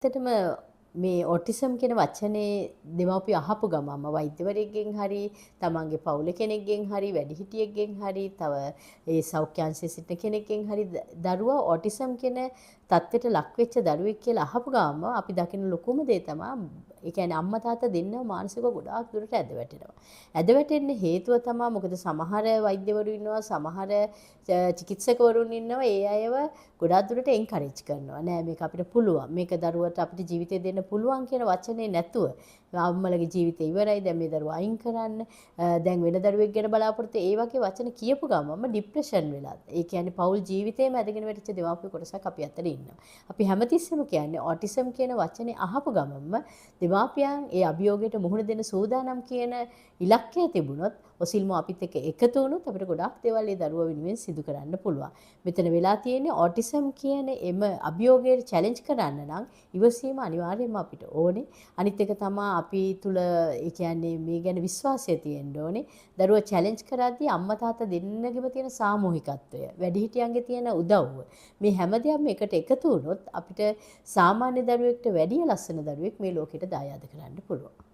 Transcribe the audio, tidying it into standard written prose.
ඇත්තටම මේ ඔටිසම් කියන වචනේ දෙමව්පිය අහපු ගමන්ම වෛද්‍යවරයෙක්ගෙන් හරි තමන්ගේ පවුලේ කෙනෙක්ගෙන් හරි වැඩිහිටියෙක්ගෙන් හරි තව ඒ සෞඛ්‍ය අංශයේ සිටින කෙනෙක්ගෙන් හරි දරුවා ඔටිසම් කියන තත්ත්වයට ලක් වෙච්ච දරුවෙක් කියලා අහපු ගමන්ම අපි දකින ලොකුම දේ තමයි ඒ කියන්නේ අම්මා තාත්තා දෙන්නම මානසිකව ගොඩාක් දුරට ඇද වැටෙනවා. ඇද වැටෙන්න හේතුව තමයි මොකද සමහර වෛද්‍යවරු ඉන්නවා සමහර චිකිත්සකවරුන් ඉන්නවා ඒ අයව ගොඩාක් දුරට එන්කරේජ් කරනවා. නෑ මේක අපිට පුළුවන්. මේක දරුවට අපිට ජීවිතය දෙන්න පුළුවන් කියන වචනේ නැතුව අම්මලගේ ජීවිතේ ඉවරයි. දැන් මේ දරුවා අයින් කරන්න. දැන් වෙන දරුවෙක් ගැන බලාපොරොත්තු ඒ වගේ වචන කියපු ගමන්ම ડિප්‍රෙෂන් වෙලා. ඒ කියන්නේ පෞල් ජීවිතේම ඇදගෙන වැටිච්ච දෙමාපිය කොටසක් අපි අතර ඉන්නවා. අපි හැමතිස්සෙම කියන්නේ ඔටිසම් කියන වචනේ අහපු ගමන්ම දෙමාපියන් ඒ අභියෝගයට මුහුණ දෙන්න සූදානම් කියන ඉලක්කය තිබුණොත් ඔසිල්ම අපිත් එක්ක එකතු වුණොත් අපිට ගොඩාක් දේවල් ඒ දරුවා වෙනුවෙන් සිදු කරන්න පුළුවන්. මෙතන වෙලා තියෙන්නේ ඔටිසම් කියන එම අභියෝගයට චැලෙන්ජ් කරන්න නම් ඉවසීම අනිවාර්යයෙන්ම අපිට ඕනේ. අනිත් එක තමයි අපි තුල ඒ කියන්නේ මේ ගැන විශ්වාසය තියෙන්න ඕනේ. දරුවා චැලෙන්ජ් කරද්දී අම්මා තාත්තා දෙන්නගෙම තියෙන සාමූහිකත්වය, වැඩිහිටියන්ගේ තියෙන උදව්ව. මේ හැමදේම එකට එකතු වුණොත් අපිට සාමාන්‍ය දරුවෙක්ට වැඩිය ලස්සන දරුවෙක් මේ ලෝකෙට දායාද කරන්න පුළුවන්.